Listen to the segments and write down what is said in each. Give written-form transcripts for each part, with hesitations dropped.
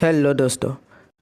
Hello दोस्तों।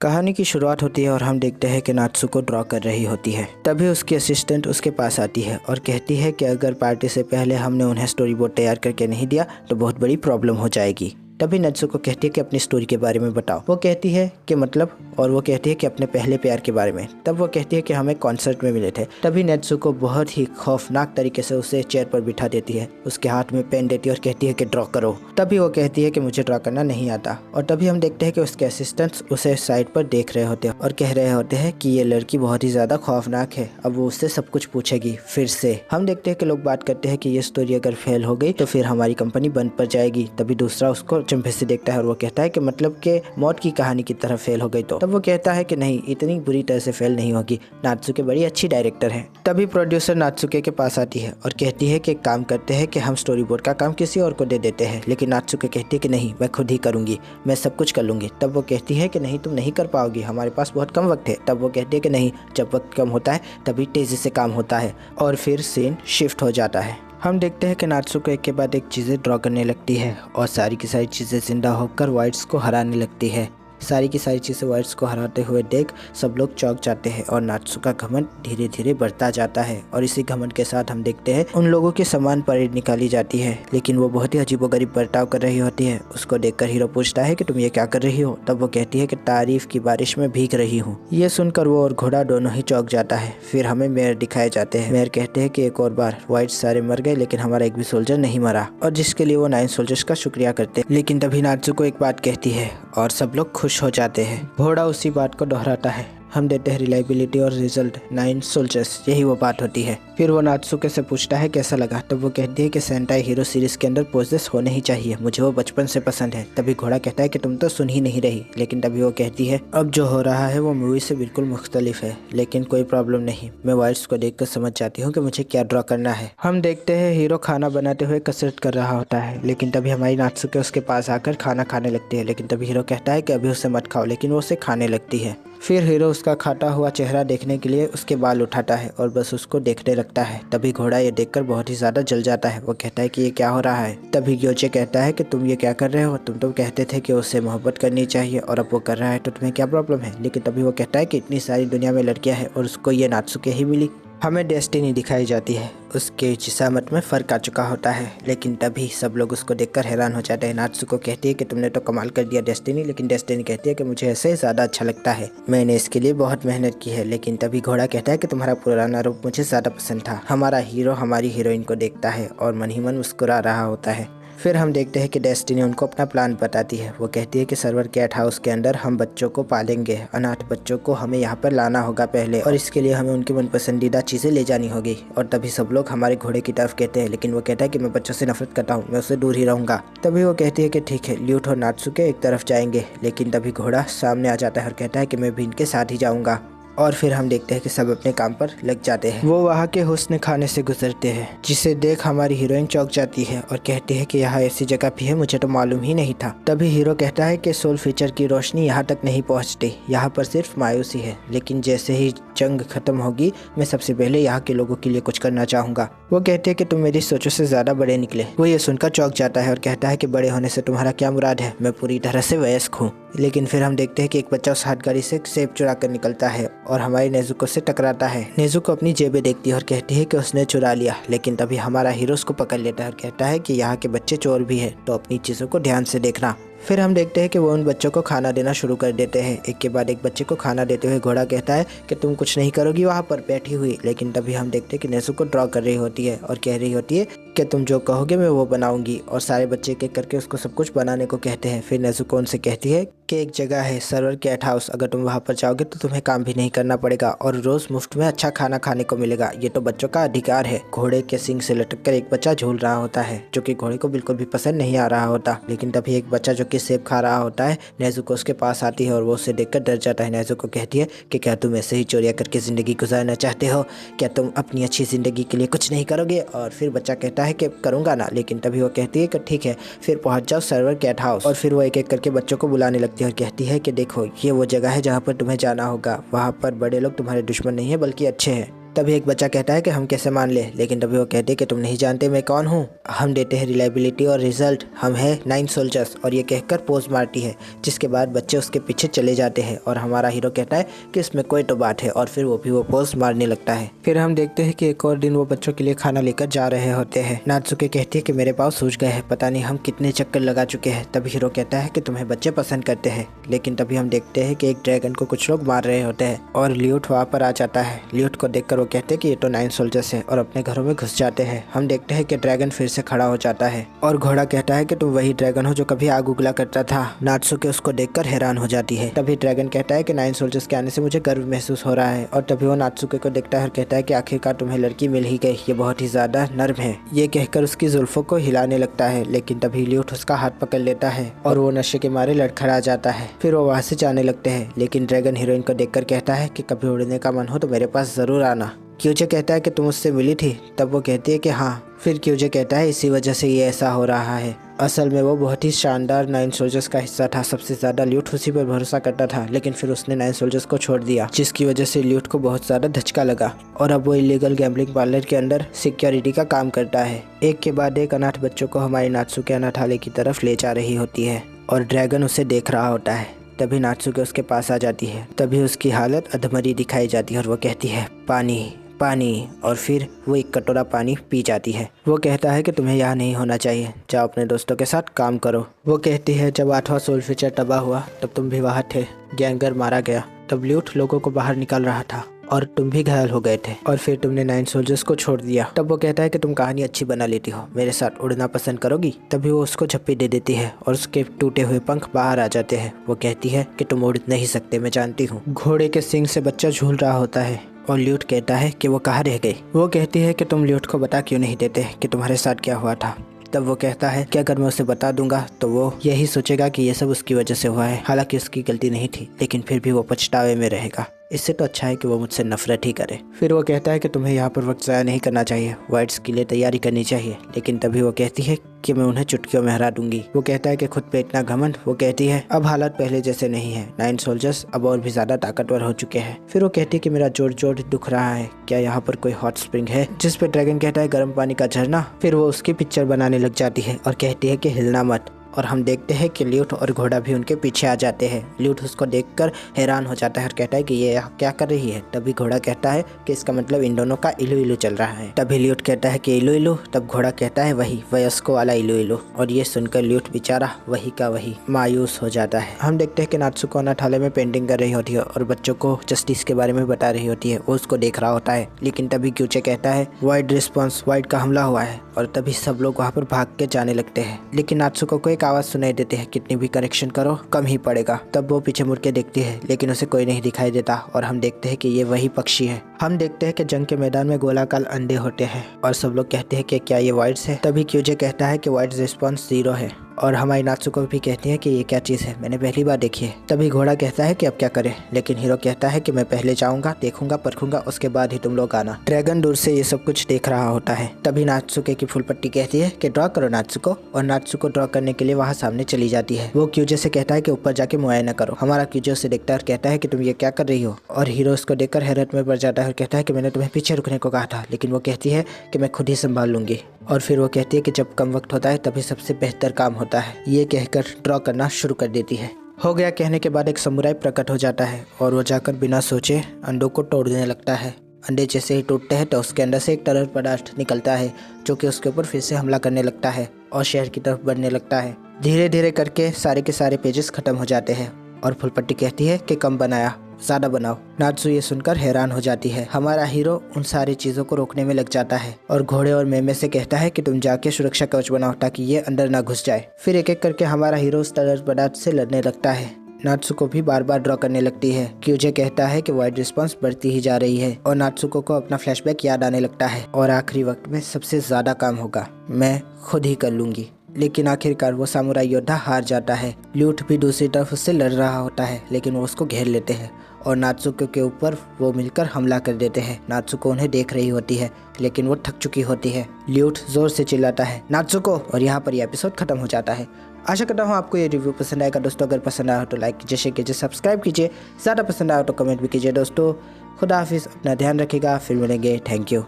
कहानी की शुरुआत होती है और हम देखते हैं कि नात्सुको ड्रॉ कर रही होती है। तभी उसकी असिस्टेंट उसके पास आती है और कहती है कि अगर पार्टी से पहले हमने उन्हें स्टोरी बोर्ड तैयार करके नहीं दिया तो बहुत बड़ी प्रॉब्लम हो जाएगी। तभी नात्सुको कहती है कि अपनी स्टोरी के बारे में बताओ। वो कहती है कि मतलब, और वो कहती है कि अपने पहले प्यार के बारे में। तब वो कहती है कि हमें कॉन्सर्ट में मिले थे। तभी नात्सुको बहुत ही खौफनाक तरीके से उसे चेयर पर बिठा देती है, उसके हाथ में पेन देती है और कहती है कि ड्रॉ करो। तभी वो कहती है कि मुझे ड्रॉ करना नहीं आता। और तभी हम देखते हैं कि उसके असिस्टेंट्स उसे साइड पर देख रहे होते हैं और कह रहे होते हैं कि ये लड़की बहुत ही ज्यादा खौफनाक है, अब वो उससे सब कुछ पूछेगी फिर से। हम देखते हैं कि लोग बात करते हैं कि ये स्टोरी अगर फेल हो गई तो फिर हमारी कंपनी बंद पड़ जाएगी। तभी दूसरा उसको चंपे से देखता है और वो कहता है कि मतलब कि मौत की कहानी की तरह फेल हो गई तो। तब वो कहता है कि नहीं, इतनी बुरी तरह से फेल नहीं होगी, नात्सुके बड़ी अच्छी डायरेक्टर है। तभी प्रोड्यूसर नात्सुके के पास आती है और कहती है कि एक काम करते हैं कि हम स्टोरी बोर्ड का काम किसी और को दे देते हैं। लेकिन नात्सुके कहती है कि नहीं, मैं खुद ही करूंगी, मैं सब कुछ कर लूंगी। तब वो कहती है कि नहीं, तुम नहीं कर पाओगी, हमारे पास बहुत कम वक्त है। तब वो कहती है कि नहीं, जब वक्त कम होता है तभी तेजी से काम होता है। और फिर सीन शिफ्ट हो जाता है। हम देखते हैं कि नात्सुको एक के बाद एक चीज़ें ड्रॉ करने लगती है और सारी की सारी चीज़ें जिंदा होकर वाइट्स को हराने लगती है। सारी की सारी चीज़ें वाइट्स को हराते हुए देख सब लोग चौंक जाते हैं और नात्सुका घमंड धीरे धीरे बढ़ता जाता है। और इसी घमंड के साथ हम देखते हैं उन लोगों की समान परेड निकाली जाती है, लेकिन वो बहुत ही अजीबोगरीब बर्ताव कर रही होती है। उसको देखकर हीरो पूछता है कि तुम ये क्या कर रही हो। तब वो कहती है कि तारीफ की बारिश में भीग रही हूँ। ये सुनकर वो और घोड़ा दोनों ही चौंक जाता है। फिर हमें मेयर दिखाए जाते हैं। मेयर कहते हैं कि एक और बार व्हाइट सारे मर गए लेकिन हमारा एक भी सोल्जर नहीं मरा, और जिसके लिए वो 9 सोल्जर्स का शुक्रिया करते हैं। लेकिन तभी नात्सुको एक बात कहती है और सब लोग खुश हो जाते हैं। घोड़ा उसी बात को दोहराता है। हम देते हैं रिलायबिलिटी और रिजल्ट 9 सोल्जर्स, यही वो बात होती है। फिर वो नात्सुके से पूछता है कैसा लगा। तब वो कहती है कि सेंटाई हीरो सीरीज के अंदर पोजेस होने ही चाहिए, मुझे वो बचपन से पसंद है। तभी घोड़ा कहता है कि तुम तो सुन ही नहीं रही। लेकिन तभी वो कहती है अब जो हो रहा है वो मूवी से बिल्कुल मुख्तलिफ है, लेकिन कोई प्रॉब्लम नहीं, मैं वाइट्स को देख कर समझ जाती हूँ कि मुझे क्या ड्रॉ करना है। हम देखते हैं हीरो खाना बनाते हुए कसरत कर रहा होता है, लेकिन तभी हमारी नात्सुके उसके पास आकर खाना खाने लगती है। लेकिन तभी हीरो कहता है कि अभी उसे मत खाओ, लेकिन वो उसे खाने लगती है। फिर हीरो उसका खाता हुआ चेहरा देखने के लिए उसके बाल उठाता है और बस उसको देखने लगता है। तभी घोड़ा ये देखकर बहुत ही ज्यादा जल जाता है। वो कहता है कि ये क्या हो रहा है। तभी ग्योचे कहता है कि तुम ये क्या कर रहे हो, तुम तो कहते थे कि उससे मोहब्बत करनी चाहिए और अब वो कर रहा है तो तुम्हें क्या प्रॉब्लम है। लेकिन तभी वो कहता है कि इतनी सारी दुनिया में लड़कियां हैं और उसको ये नात्सुके ही मिली। हमें डेस्टिनी दिखाई जाती है, उसके जिसामत में फ़र्क आ चुका होता है। लेकिन तभी सब लोग उसको देखकर हैरान हो जाते हैं। नात्सुको कहती है कि तुमने तो कमाल कर दिया डेस्टिनी। लेकिन डेस्टिनी कहती है कि मुझे ऐसे ही ज़्यादा अच्छा लगता है, मैंने इसके लिए बहुत मेहनत की है। लेकिन तभी घोड़ा कहता है कि तुम्हारा पुराना रूप मुझे ज़्यादा पसंद था। हमारा हीरो हमारी हीरोइन को देखता है और मन ही मन मुस्कुरा रहा होता है। फिर हम देखते हैं कि डेस्टिनी उनको अपना प्लान बताती है। वो कहती है कि सर्वर कैट हाउस के अंदर हम बच्चों को पालेंगे, अनाथ बच्चों को हमें यहाँ पर लाना होगा पहले, और इसके लिए हमें उनकी मनपसंदीदा चीज़ें ले जानी होगी। और तभी सब लोग हमारे घोड़े की तरफ कहते हैं, लेकिन वो कहता है कि मैं बच्चों से नफरत करता हूँ, मैं उससे दूर ही रहूँगा। तभी वो कहती है कि ठीक है, ल्यूट और नात्सुके एक तरफ जाएंगे। लेकिन तभी घोड़ा सामने आ जाता है और कहता है कि मैं भी इनके साथ ही जाऊँगा। और फिर हम देखते हैं कि सब अपने काम पर लग जाते हैं। वो वहाँ के हुस्न खाने से गुजरते हैं, जिसे देख हमारी हीरोइन चौंक जाती है और कहती है कि यहाँ ऐसी जगह भी है, मुझे तो मालूम ही नहीं था। तभी हीरो कहता है कि सोल फीचर की रोशनी यहाँ तक नहीं पहुँचती, यहाँ पर सिर्फ मायूसी है। लेकिन जैसे ही जंग खत्म होगी मैं सबसे पहले यहाँ के लोगों के लिए कुछ करना चाहूँगा। वो कहती है कि तुम मेरी सोचों से ज़्यादा बड़े निकले। वो ये सुनकर चौंक जाता है और कहता है कि बड़े होने से तुम्हारा क्या मुराद है, मैं पूरी तरह से वयस्क हूँ। लेकिन फिर हम देखते हैं कि एक बच्चा उस हाथ गाड़ी से सेब चुरा कर निकलता है और हमारी नेजुको से टकराता है। नेजुको अपनी जेबें देखती है और कहती है कि उसने चुरा लिया। लेकिन तभी हमारा हीरो उसको पकड़ लेता है और कहता है कि यहाँ के बच्चे चोर भी है, तो अपनी चीज़ों को ध्यान से देखना। फिर हम देखते हैं कि वो उन बच्चों को खाना देना शुरू कर देते हैं। एक के बाद एक बच्चे को खाना देते हुए घोड़ा कहता है कि तुम कुछ नहीं करोगी वहाँ पर बैठी हुई। लेकिन तभी हम देखते हैं कि नेजुको ड्रॉ कर रही होती है और कह रही होती है कि तुम जो कहोगे मैं वो बनाऊंगी। और सारे बच्चे एक एक करके उसको सब कुछ बनाने को कहते हैं। फिर नेजुको उनसे कहती है कि एक जगह है सर्वर कैट हाउस, अगर तुम वहाँ पर जाओगे तो तुम्हें काम भी नहीं करना पड़ेगा और रोज मुफ्त में अच्छा खाना खाने को मिलेगा, ये तो बच्चों का अधिकार है। घोड़े के सींग से लटक कर एक बच्चा झूल रहा होता है, जो कि घोड़े को बिल्कुल भी पसंद नहीं आ रहा होता। लेकिन तभी एक बच्चा जो कि सेब खा रहा होता है, नेजुको उसके पास आती है और वो उसे देखकर डर जाता है। नेजुको कहती है कि क्या तुम ऐसे ही चोरियां करके जिंदगी गुजारना चाहते हो, क्या तुम अपनी अच्छी जिंदगी के लिए कुछ नहीं करोगे। और फिर बच्चा कहता है कि करूंगा ना। लेकिन तभी वो कहती है कि ठीक है, फिर पहुंच जाओ सर्वर कैट हाउस। और फिर वो एक एक करके बच्चों को बुलाने लगती है और कहती है कि देखो ये वो जगह है जहाँ पर तुम्हें जाना होगा, वहाँ पर बड़े लोग तुम्हारे दुश्मन नहीं है बल्कि अच्छे हैं। तभी एक बच्चा कहता है कि हम कैसे मान ले, लेकिन तभी वो कहते हैं कि तुम नहीं जानते मैं कौन हूँ। हम देते हैं रिलायबिलिटी और रिजल्ट, हम है 9 सोल्जर्स, और ये कहकर पोज मारती है, जिसके बाद बच्चे उसके पीछे चले जाते हैं और हमारा हीरो कहता है कि इसमें कोई तो बात है, और फिर वो भी वो पोज मारने लगता है। फिर हम देखते हैं कि एक और दिन वो बच्चों के लिए खाना लेकर जा रहे होते हैं। नात्सुके कहती है कि मेरे पाँव सूज गए हैं, पता नहीं हम कितने चक्कर लगा चुके हैं। तभी हीरो कहता है कि तुम्हें बच्चे पसंद करते हैं, लेकिन तभी हम देखते हैं कि एक ड्रैगन को कुछ लोग मार रहे होते हैं और ल्यूट वहाँ पर आ जाता है। ल्यूट को देखकर वो कहते हैं कि ये तो 9 सोल्जर्स है, और अपने घरों में घुस जाते हैं। हम देखते हैं कि ड्रैगन फिर से खड़ा हो जाता है और घोड़ा कहता है कि तुम वही ड्रैगन हो जो कभी आग उगला करता था। नात्सुके उसको देखकर हैरान हो जाती है। तभी ड्रैगन कहता है कि 9 सोल्जर्स के आने से मुझे गर्व महसूस हो रहा है, और तभी वो नात्सुके को देखता है और कहता है कि आखिरकार तुम्हें लड़की मिल ही गई, ये बहुत ही ज्यादा नर्म है। ये कहकर उसकी जुल्फों को हिलाने लगता है, लेकिन तभी ल्यूट उसका हाथ पकड़ लेता है और वो नशे के मारे लड़खड़ा जाता है। फिर वो वहाँ से जाने लगते हैं, लेकिन ड्रैगन हीरोइन को देखकर कहता है कि कभी उड़ने का मन हो तो मेरे पास जरूर आना। क्यूजे कहता है कि तुम उससे मिली थी, तब वो कहती है कि हाँ। फिर क्यूजे कहता है इसी वजह से ये ऐसा हो रहा है। असल में वो बहुत ही शानदार 9 सोल्जर्स का हिस्सा था, सबसे ज्यादा ल्यूट उसी पर भरोसा करता था, लेकिन फिर उसने 9 सोल्जर्स को छोड़ दिया, जिसकी वजह से ल्यूट को बहुत ज्यादा धचका लगा और अब वो इलीगल गैम्बलिंग पार्लर के अंदर सिक्योरिटी का काम करता है। एक के बाद एक अनाथ बच्चों को हमारी नात्सुके अनाथालय की तरफ ले जा रही होती है और ड्रैगन उसे देख रहा होता है। तभी नात्सुके उसके पास आ जाती है। तभी उसकी हालत अधमरी दिखाई जाती है और वो कहती है पानी पानी, और फिर वो एक कटोरा पानी पी जाती है। वो कहता है कि तुम्हें यहाँ नहीं होना चाहिए, जाओ अपने दोस्तों के साथ काम करो। वो कहती है जब 8वां सोल फीचर तबाह हुआ तब तुम भी वहाँ थे, गैंगर मारा गया, तब ल्यूट लोगों को बाहर निकाल रहा था और तुम भी घायल हो गए थे, और फिर तुमने 9 सोल्जर्स को छोड़ दिया। तब वो कहता है कि तुम कहानी अच्छी बना लेती हो, मेरे साथ उड़ना पसंद करोगी। तभी वो उसको झप्पी दे देती है और उसके टूटे हुए पंख बाहर आ जाते हैं। वो कहती है कि तुम उड़ नहीं सकते, मैं जानती हूँ। घोड़े के सींग से बच्चा झूल रहा होता है और ल्यूट कहता है कि वो कहाँ रह गई। वो कहती है कि तुम ल्यूट को बता क्यों नहीं देते कि तुम्हारे साथ क्या हुआ था। तब वो कहता है कि अगर मैं उसे बता दूंगा तो वो यही सोचेगा कि ये सब उसकी वजह से हुआ है, हालांकि उसकी गलती नहीं थी, लेकिन फिर भी वो पछतावे में रहेगा। इससे तो अच्छा है कि वो मुझसे नफरत ही करे। फिर वो कहता है कि तुम्हें यहाँ पर वक्त ज़ाया नहीं करना चाहिए, वाइट्स के लिए तैयारी करनी चाहिए, लेकिन तभी वो कहती है कि मैं उन्हें चुटकियों में हरा दूंगी। वो कहता है कि खुद पे इतना घमंड। वो कहती है अब हालात पहले जैसे नहीं है, 9 सोल्जर्स अब और भी ज्यादा ताकतवर हो चुके हैं। फिर वो कहती है कि मेरा जोर जोर दुख रहा है, क्या यहाँ पर कोई हॉट स्प्रिंग है। जिस पे ड्रैगन कहता है गर्म पानी का झरना। फिर वो उसकी पिक्चर बनाने लग जाती है और कहती है कि हिलना मत, और हम देखते हैं कि ल्यूट और घोड़ा भी उनके पीछे आ जाते हैं। ल्यूट उसको देखकर हैरान हो जाता है और कहता है कि ये यहाँ क्या कर रही है। तभी घोड़ा कहता है कि इसका मतलब इन दोनों का इलू इलू चल रहा है। तभी ल्यूट कहता है कि इलू इलू। तब घोड़ा कहता है वही वयस्कों वाला इलू इलू, और ये सुनकर ल्यूट बेचारा वही का वही मायूस हो जाता है। हम देखते हैं कि नात्सुको अनाथालय में पेंटिंग कर रही होती है और बच्चों को जस्टिस के बारे में बता रही होती है। वो उसको देख रहा होता है, लेकिन तभी क्यूचे कहता है वाइड रिस्पॉन्स, वाइड का हमला हुआ है, और तभी सब लोग वहाँ पर भाग के जाने लगते हैं। लेकिन नात्सुको को एक आवाज सुनाई देती है, कितनी भी करेक्शन करो कम ही पड़ेगा। तब वो पीछे मुड़ के देखती है, लेकिन उसे कोई नहीं दिखाई देता, और हम देखते हैं कि ये वही पक्षी है। हम देखते हैं कि जंग के मैदान में गोलाकार अंडे होते हैं और सब लोग कहते हैं कि क्या ये वाइड्स है। तभी क्यूजे कहता है कि वाइड्स रिस्पॉन्स 0 है, और हमारी नात्सुको भी कहती है कि ये क्या चीज़ है, मैंने पहली बार देखी है। तभी घोड़ा कहता है कि अब क्या करें, लेकिन हीरो कहता है कि मैं पहले जाऊंगा, देखूंगा, परखूंगा, उसके बाद ही तुम लोग आना। ड्रैगन दूर से ये सब कुछ देख रहा होता है। तभी नात्सुके की फुल पट्टी कहती है कि ड्रॉ करो नात्सुको, और नात्सुको ड्रॉ करने के लिए वहाँ सामने चली जाती है। वो क्यूजे से कहता है कि ऊपर जाके मुआयना करो। हमारा क्यूजे उसे देखता है और कहता है कि तुम ये क्या कर रही हो, और हीरो उसको देखकर हैरत में पड़ जाता है और कहता है कि मैंने तुम्हें पीछे रुकने को कहा था, लेकिन वो कहती है कि मैं खुद ही संभाल लूंगी। और फिर वो कहती है कि जब कम वक्त होता है तभी सबसे बेहतर काम होता है। ये कहकर ड्रॉ करना शुरू कर देती है। हो गया कहने के बाद एक समुराई प्रकट हो जाता है और वो जाकर बिना सोचे अंडों को तोड़ने लगता है। अंडे जैसे ही टूटते हैं तो उसके अंदर से एक तरल पदार्थ निकलता है जो कि उसके ऊपर फिर से हमला करने लगता है और शहर की तरफ बढ़ने लगता है। धीरे धीरे करके सारे के सारे पेजेस खत्म हो जाते हैं और फुल पट्टी कहती है कि कम बनाया, ज्यादा बनाओ। नात्सु ये सुनकर हैरान हो जाती है। हमारा हीरो उन सारी चीजों को रोकने में लग जाता है और घोड़े और मेमे से कहता है कि तुम जाके सुरक्षा कवच बनाओ ताकि ये अंदर ना घुस जाए। फिर एक एक करके हमारा हीरो उस तरल पदार्थ से लड़ने लगता है। नात्सुको भी बार बार ड्रॉ करने लगती है। क्यूजे कहता है कि वाइड रिस्पॉन्स बढ़ती ही जा रही है और नात्सुको को अपना फ्लैशबैक याद आने लगता है और आखिरी वक्त में सबसे ज्यादा काम होगा, मैं खुद ही कर लूंगी। लेकिन आखिरकार वो सामुराई योद्धा हार जाता है। ल्यूट भी दूसरी तरफ उससे लड़ रहा होता है, लेकिन वो उसको घेर लेते हैं और नात्सुको के ऊपर वो मिलकर हमला कर देते हैं। नात्सुको उन्हें देख रही होती है लेकिन वो थक चुकी होती है। ल्यूट जोर से चिल्लाता है नात्सुको, और यहाँ पर यह एपिसोड खत्म हो जाता है। आशा करता हूँ आपको ये रिव्यू पसंद आएगा दोस्तों। अगर पसंद आया हो तो लाइक कीजिए, शेयर कीजिए, सब्सक्राइब कीजिए। ज़्यादा पसंद आया तो कमेंट भी कीजिए दोस्तों। खुदा हाफिज़, अपना ध्यान रखिएगा, फिर मिलेंगे। Thank you.